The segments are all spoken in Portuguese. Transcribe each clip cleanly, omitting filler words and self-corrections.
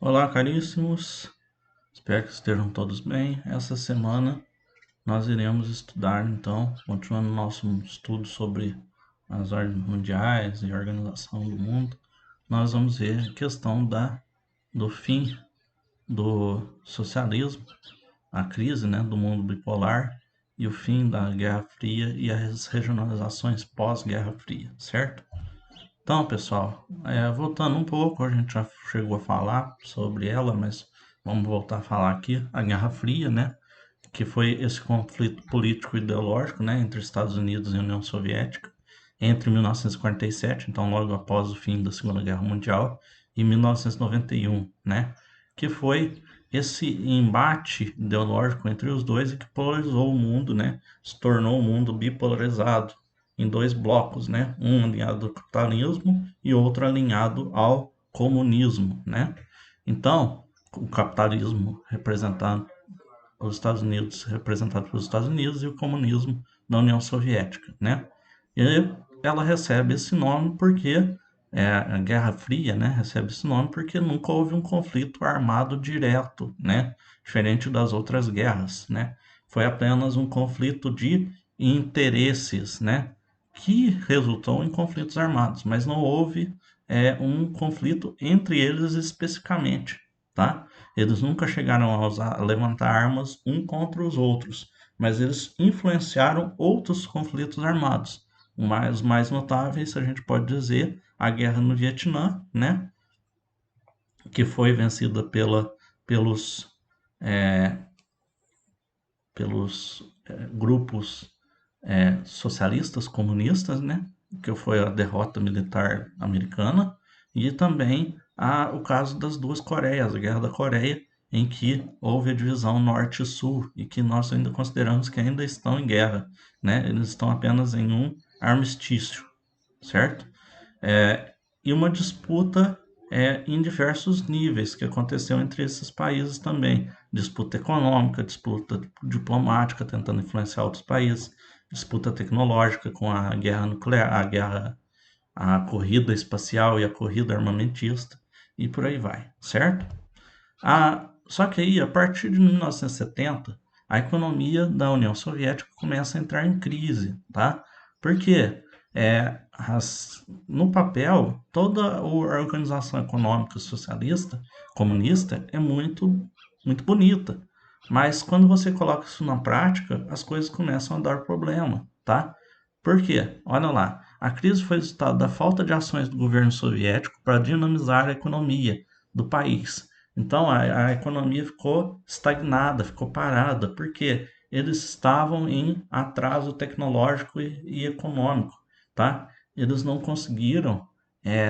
Olá, caríssimos. Espero que estejam todos bem. Essa semana nós iremos estudar, então, continuando nosso estudo sobre as ordens mundiais e a organização do mundo, nós vamos ver a questão do fim do socialismo, a crise, né, do mundo bipolar e o fim da Guerra Fria e as regionalizações pós-Guerra Fria, certo? Então, pessoal, voltando um pouco, a gente já chegou a falar sobre ela, mas vamos voltar a falar aqui, a Guerra Fria, né? Que foi esse conflito político ideológico, né, entre Estados Unidos e União Soviética, entre 1947, então logo após o fim da Segunda Guerra Mundial, e 1991, né? Que foi esse embate ideológico entre os dois e que polarizou o mundo, né? Se tornou o mundo bipolarizado em dois blocos, né? Um alinhado ao capitalismo e outro alinhado ao comunismo, né? Então, o capitalismo representado os Estados Unidos, representado pelos Estados Unidos, e o comunismo da União Soviética, né? E ela recebe esse nome porque a Guerra Fria, né, recebe esse nome porque nunca houve um conflito armado direto, né, diferente das outras guerras, né? Foi apenas um conflito de interesses, né, que resultou em conflitos armados, mas não houve um conflito entre eles especificamente, tá? Eles nunca chegaram a levantar armas um contra os outros, mas eles influenciaram outros conflitos armados. Os mais notáveis, a gente pode dizer, a guerra no Vietnã, né? Que foi vencida pelos, é, pelos grupos socialistas, comunistas, né? Que foi a derrota militar americana, e também o caso das duas Coreias, a Guerra da Coreia, em que houve a divisão norte e sul, e que nós ainda consideramos que ainda estão em guerra, né? Eles estão apenas em um armistício, certo? E uma disputa em diversos níveis que aconteceu entre esses países também. Disputa econômica, disputa diplomática, tentando influenciar outros países, disputa tecnológica com a guerra nuclear, a corrida espacial e a corrida armamentista, e por aí vai, certo? Só que aí, a partir de 1970, a economia da União Soviética começa a entrar em crise, tá? Por quê? No papel, toda a organização econômica socialista, comunista, é muito bonita. Mas quando você coloca isso na prática, as coisas começam a dar problema, tá? Por quê? Olha lá, a crise foi resultado da falta de ações do governo soviético para dinamizar a economia do país. Então a economia ficou estagnada, ficou parada, porque eles estavam em atraso tecnológico e econômico, tá? Eles não conseguiram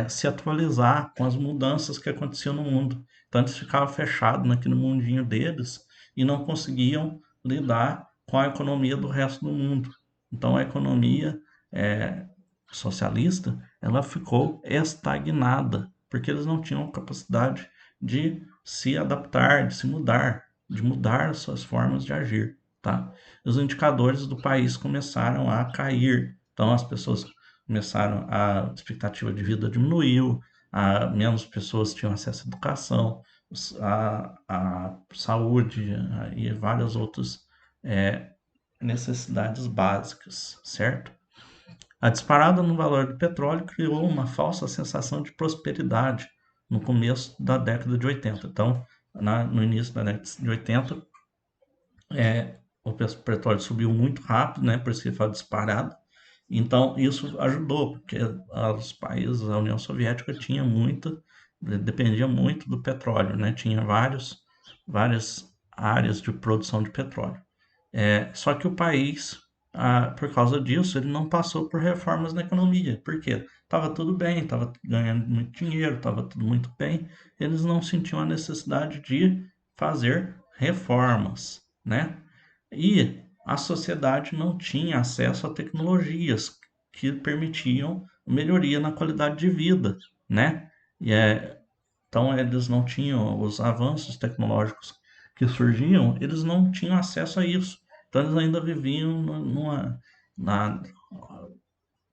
se atualizar com as mudanças que aconteciam no mundo. Então eles ficavam fechados naquele mundinho deles e não conseguiam lidar com a economia do resto do mundo. Então a economia é, socialista ela ficou estagnada, porque eles não tinham capacidade de se adaptar, de se mudar, de mudar suas formas de agir, tá? Os indicadores do país começaram a cair, então as pessoas começaram, a expectativa de vida diminuiu, menos pessoas tinham acesso à educação, a saúde e várias outras necessidades básicas, certo? A disparada no valor do petróleo criou uma falsa sensação de prosperidade no começo da década de 80. Então, no início da década de 80, o petróleo subiu muito rápido, né, por isso que ele fala disparado. Então, isso ajudou, porque os países, a União Soviética tinha dependia muito do petróleo, né, tinha várias áreas de produção de petróleo. Só que o país, por causa disso, ele não passou por reformas na economia. Por quê? Estava tudo bem, estava ganhando muito dinheiro, estava tudo muito bem. Eles não sentiam a necessidade de fazer reformas, né? E a sociedade não tinha acesso a tecnologias que permitiam melhoria na qualidade de vida, né? E então eles não tinham os avanços tecnológicos que surgiam, eles não tinham acesso a isso. Então eles ainda viviam na,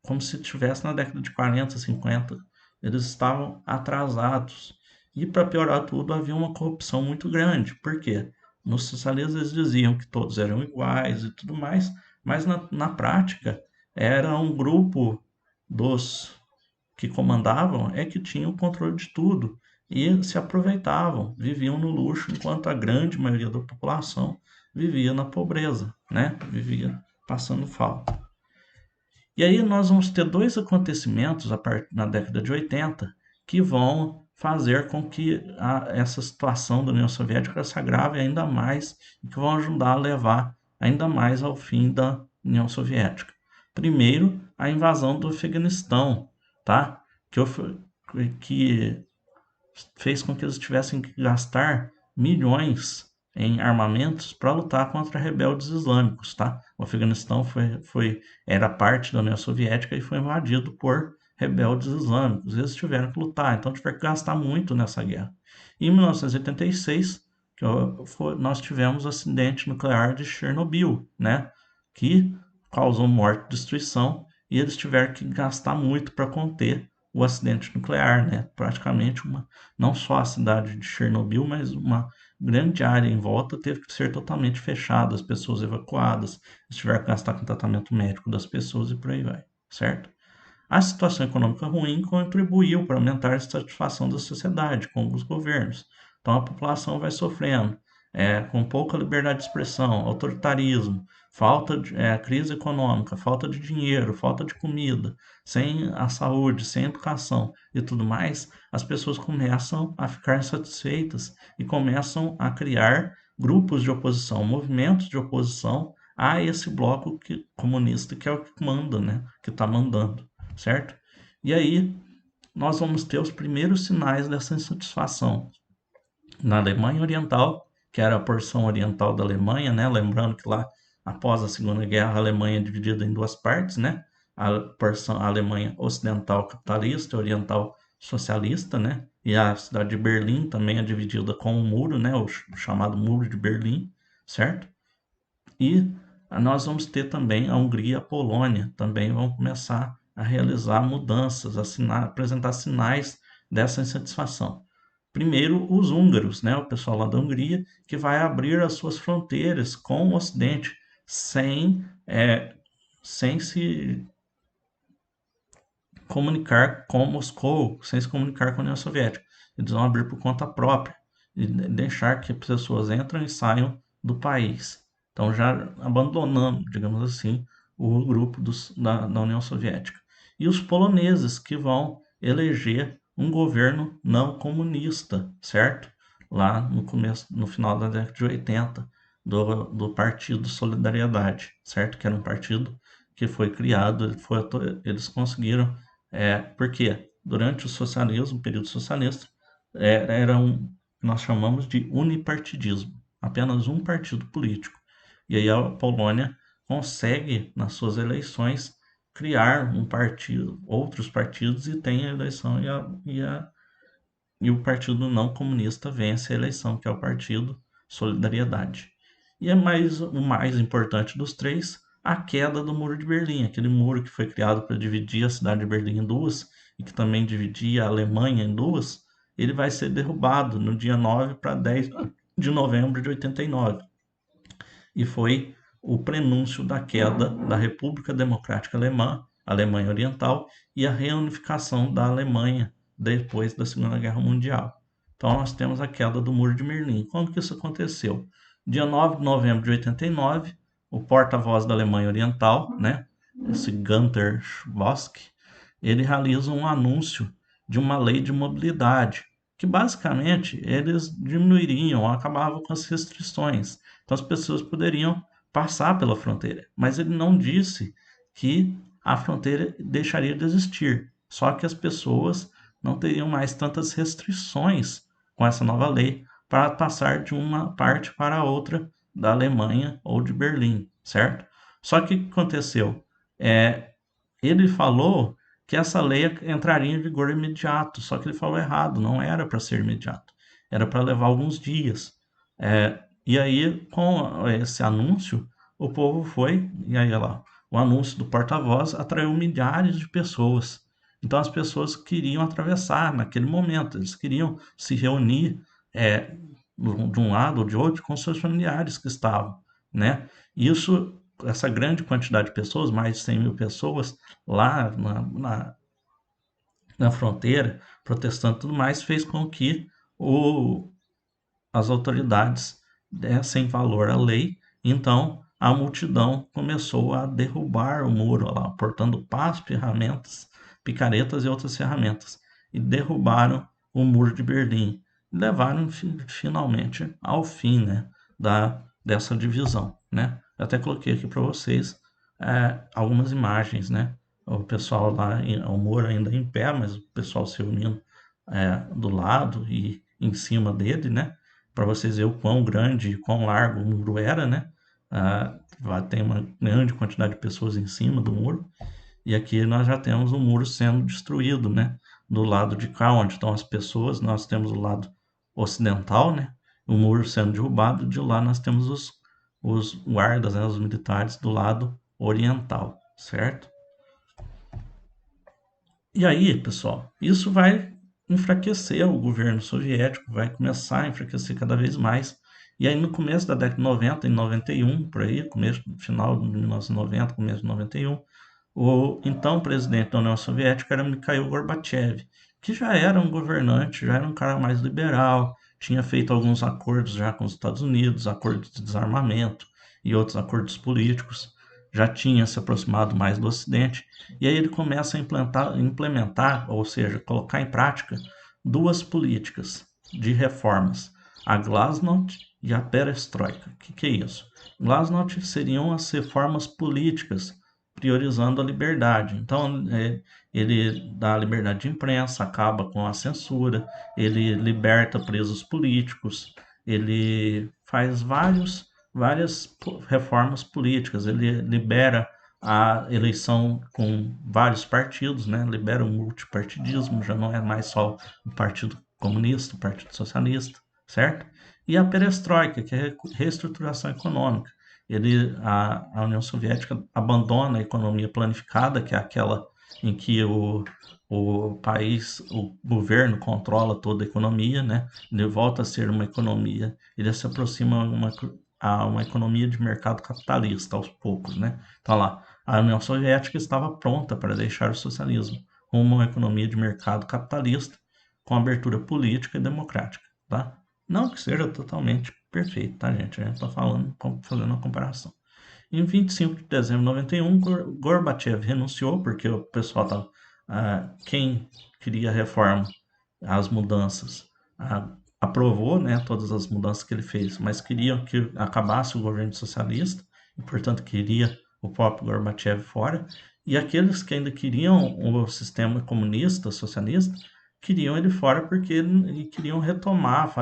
como se estivesse na década de 40, 50. Eles estavam atrasados. E para piorar tudo, havia uma corrupção muito grande. Por quê? Nos socialistas eles diziam que todos eram iguais e tudo mais, mas na prática era um grupo dos que comandavam é que tinham o controle de tudo e se aproveitavam, viviam no luxo, enquanto a grande maioria da população vivia na pobreza, né? Vivia passando falta. E aí nós vamos ter dois acontecimentos na década de 80 que vão fazer com que essa situação da União Soviética se agrave ainda mais e que vão ajudar a levar ainda mais ao fim da União Soviética. Primeiro, a invasão do Afeganistão, tá? Que fez com que eles tivessem que gastar milhões em armamentos para lutar contra rebeldes islâmicos, tá? O Afeganistão era parte da União Soviética e foi invadido por rebeldes islâmicos. Eles tiveram que lutar, então tiveram que gastar muito nessa guerra. Em 1986, nós tivemos o acidente nuclear de Chernobyl, né? Que causou morte e destruição, e eles tiveram que gastar muito para conter o acidente nuclear, né? Praticamente não só a cidade de Chernobyl, mas uma grande área em volta teve que ser totalmente fechada, as pessoas evacuadas, eles tiveram que gastar com tratamento médico das pessoas e por aí vai, certo? A situação econômica ruim contribuiu para aumentar a insatisfação da sociedade com os governos. Então a população vai sofrendo, com pouca liberdade de expressão, autoritarismo, crise econômica, falta de dinheiro, falta de comida, sem a saúde, sem a educação e tudo mais, as pessoas começam a ficar insatisfeitas e começam a criar grupos de oposição, movimentos de oposição a esse bloco comunista que é o que manda, né? Que está mandando, certo? E aí nós vamos ter os primeiros sinais dessa insatisfação. Na Alemanha Oriental, que era a porção oriental da Alemanha, né? Lembrando que lá, após a Segunda Guerra, a Alemanha é dividida em duas partes, né? A Alemanha Ocidental capitalista e Oriental socialista, né? E a cidade de Berlim também é dividida com um muro, né? O chamado Muro de Berlim, certo? E nós vamos ter também a Hungria e a Polônia, também vão começar a realizar mudanças, apresentar sinais dessa insatisfação. Primeiro, os húngaros, né, o pessoal lá da Hungria, que vai abrir as suas fronteiras com o Ocidente sem se comunicar com Moscou, sem se comunicar com a União Soviética. Eles vão abrir por conta própria e deixar que pessoas entrem e saiam do país. Então, já abandonando, digamos assim, o grupo da União Soviética. E os poloneses, que vão eleger um governo não comunista, certo? Lá no final da década de 80, do Partido Solidariedade, certo? Que era um partido que foi criado, eles conseguiram, porque durante o socialismo, o período socialista, nós chamamos de unipartidismo, apenas um partido político. E aí a Polônia consegue, nas suas eleições, criar um partido, outros partidos, e tem a eleição e o partido não comunista vence a eleição, que é o Partido Solidariedade. E o mais importante dos três, a queda do Muro de Berlim, aquele muro que foi criado para dividir a cidade de Berlim em duas e que também dividia a Alemanha em duas, ele vai ser derrubado no dia 9 para 10 de novembro de 89. E foi o prenúncio da queda da República Democrática Alemã, Alemanha Oriental, e a reunificação da Alemanha depois da Segunda Guerra Mundial. Então nós temos a queda do Muro de Berlim. Quando que isso aconteceu? Dia 9 de novembro de 89, o porta-voz da Alemanha Oriental, né, esse Günter Schabowski, ele realiza um anúncio de uma lei de mobilidade, que basicamente eles diminuiriam, acabavam com as restrições. Então as pessoas poderiam passar pela fronteira, mas ele não disse que a fronteira deixaria de existir, só que as pessoas não teriam mais tantas restrições com essa nova lei para passar de uma parte para a outra da Alemanha ou de Berlim, certo? Só que o que aconteceu? Ele falou que essa lei entraria em vigor imediato, só que ele falou errado, não era para ser imediato, era para levar alguns dias. E aí, com esse anúncio, o povo foi, e aí lá, o anúncio do porta-voz atraiu milhares de pessoas. Então as pessoas queriam atravessar naquele momento, eles queriam se reunir é, de um lado ou de outro com seus familiares que estavam, né? Isso, essa grande quantidade de pessoas, mais de 100 mil pessoas lá na fronteira, protestando e tudo mais, fez com que o, as autoridades dessem valor à lei. Então a multidão começou a derrubar o muro lá, portando pás, ferramentas, picaretas e outras ferramentas, e derrubaram o muro de Berlim. E levaram finalmente ao fim, né, dessa divisão, né? Eu até coloquei aqui para vocês algumas imagens, né? O pessoal lá, o muro ainda em pé, mas o pessoal se unindo do lado e em cima dele, né? Para vocês verem o quão grande e quão largo o muro era, né? Tem uma grande quantidade de pessoas em cima do muro. E aqui nós já temos o muro sendo destruído, né? Do lado de cá, onde estão as pessoas, nós temos o lado ocidental, né? O muro sendo derrubado, de lá nós temos os guardas, né? Os militares do lado oriental, certo? E aí, pessoal, isso vai enfraquecer o governo soviético, vai começar a enfraquecer cada vez mais. E aí, no começo da década de 90, em 91, por aí, final de 1990, começo de 91, o então presidente da União Soviética era Mikhail Gorbachev, que já era um governante, já era um cara mais liberal, tinha feito alguns acordos já com os Estados Unidos, acordos de desarmamento e outros acordos políticos, já tinha se aproximado mais do Ocidente, e aí ele começa a implementar, ou seja, colocar em prática, duas políticas de reformas, a Glasnost e a Perestroika. O que é isso? Glasnost seriam as reformas políticas priorizando a liberdade. Então, ele dá a liberdade de imprensa, acaba com a censura, ele liberta presos políticos, ele faz várias reformas políticas, ele libera a eleição com vários partidos, né? Libera o multipartidismo, já não é mais só o Partido Comunista, o Partido Socialista, certo? E a perestroika, que é a reestruturação econômica. A União Soviética abandona a economia planificada, que é aquela em que o país, o governo controla toda a economia, né? Ele volta a ser uma economia, ele se aproxima a uma economia de mercado capitalista aos poucos, né? Então lá, a União Soviética estava pronta para deixar o socialismo rumo a uma economia de mercado capitalista com abertura política e democrática, tá? Não que seja totalmente perfeito, tá, gente? A gente está falando, fazendo uma comparação. Em 25 de dezembro de 91, Gorbachev renunciou, porque o pessoal estava. Quem queria a reforma, as mudanças, aprovou, né, todas as mudanças que ele fez, mas queriam que acabasse o governo socialista, e portanto queria o próprio Gorbachev fora. E aqueles que ainda queriam o sistema comunista, socialista, queriam ele fora porque queriam retomar,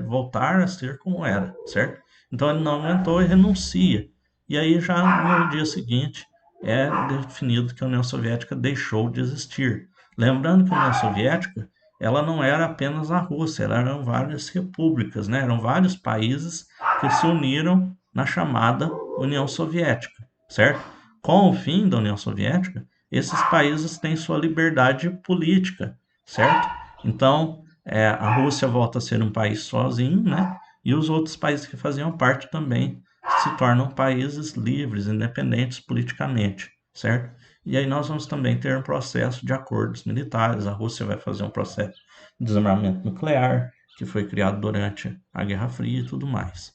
voltar a ser como era, certo? Então ele não aguentou e renuncia. E aí já no dia seguinte é definido que a União Soviética deixou de existir. Lembrando que a União Soviética ela não era apenas a Rússia, eram várias repúblicas, né? Eram vários países que se uniram na chamada União Soviética, certo? Com o fim da União Soviética, esses países têm sua liberdade política, certo? Então, a Rússia volta a ser um país sozinho, né? E os outros países que faziam parte também se tornam países livres, independentes politicamente, certo? E aí nós vamos também ter um processo de acordos militares. A Rússia vai fazer um processo de desarmamento nuclear, que foi criado durante a Guerra Fria e tudo mais.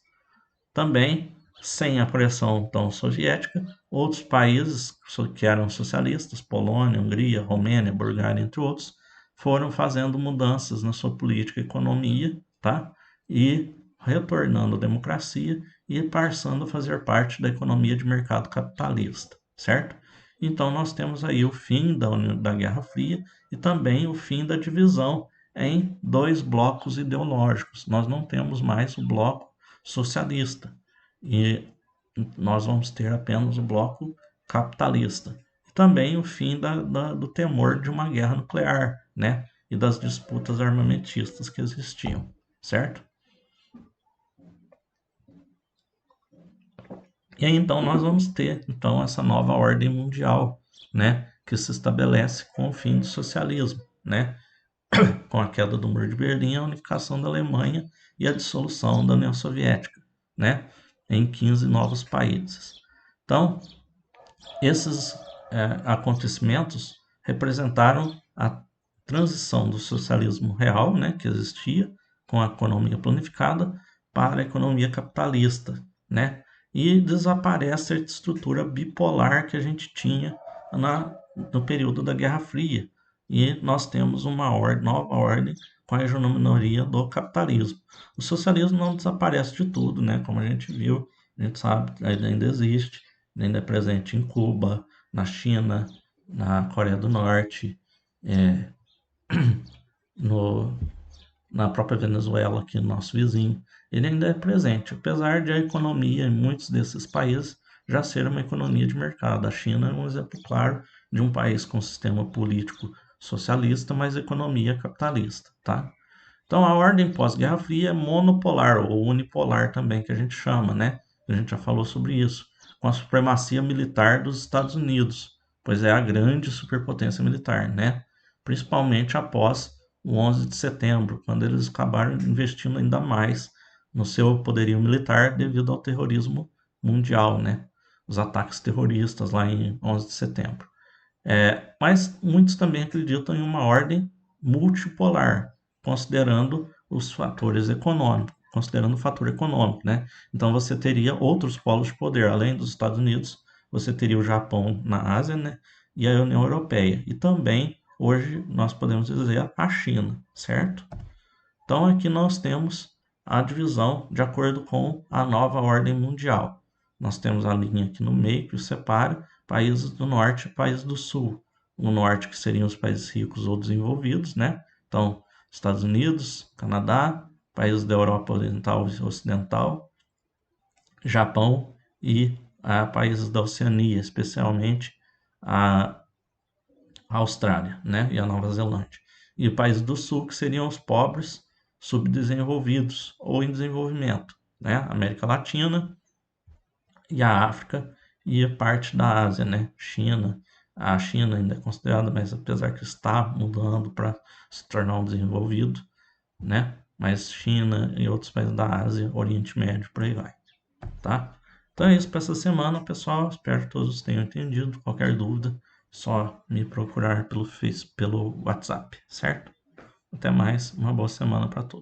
Também, sem a pressão tão soviética, outros países que eram socialistas, Polônia, Hungria, Romênia, Bulgária, entre outros, foram fazendo mudanças na sua política e economia, tá? E retornando à democracia e passando a fazer parte da economia de mercado capitalista, certo? Então nós temos aí o fim da Guerra Fria e também o fim da divisão em dois blocos ideológicos. Nós não temos mais o bloco socialista e nós vamos ter apenas o bloco capitalista. E também o fim do temor de uma guerra nuclear, né? E das disputas armamentistas que existiam, certo? E aí então nós vamos ter então essa nova ordem mundial, né? que se estabelece com o fim do socialismo, né? Com a queda do Muro de Berlim, a unificação da Alemanha e a dissolução da União Soviética, né? Em 15 novos países. Então, esses acontecimentos representaram a transição do socialismo real, né, que existia, com a economia planificada, para a economia capitalista, né? E desaparece a estrutura bipolar que a gente tinha no período da Guerra Fria. E nós temos uma nova ordem com a hegemonia do capitalismo. O socialismo não desaparece de tudo, né? Como a gente viu, a gente sabe, ainda existe, ainda é presente em Cuba, na China, na Coreia do Norte, é, no, na própria Venezuela, aqui no nosso vizinho. Ele ainda é presente, apesar de a economia em muitos desses países já ser uma economia de mercado. A China é um exemplo claro de um país com sistema político socialista, mas economia capitalista, tá? Então, a ordem pós-Guerra Fria é monopolar ou unipolar também, que a gente chama, né? A gente já falou sobre isso, com a supremacia militar dos Estados Unidos, pois é a grande superpotência militar, né? Principalmente após o 11 de setembro, quando eles acabaram investindo ainda mais no seu poderio militar devido ao terrorismo mundial, né? Os ataques terroristas lá em 11 de setembro. Mas muitos também acreditam em uma ordem multipolar, considerando os fatores econômicos, considerando o fator econômico, né? Então você teria outros polos de poder, além dos Estados Unidos, você teria o Japão na Ásia, né? E a União Europeia. E também, hoje, nós podemos dizer a China, certo? Então aqui nós temos a divisão de acordo com a nova ordem mundial. Nós temos a linha aqui no meio que separa países do norte e países do sul. O norte que seriam os países ricos ou desenvolvidos, né? Então, Estados Unidos, Canadá, países da Europa Oriental e Ocidental, Japão e países da Oceania, especialmente a Austrália, né? E a Nova Zelândia. E países do sul que seriam os pobres, subdesenvolvidos ou em desenvolvimento, né? América Latina e a África e a parte da Ásia, né? China. A China ainda é considerada, mas apesar que está mudando para se tornar um desenvolvido, né? Mas China e outros países da Ásia, Oriente Médio, por aí vai, tá? Então é isso para essa semana, pessoal. Espero que todos tenham entendido. Qualquer dúvida, só me procurar pelo WhatsApp, certo? Até mais, uma boa semana para todos.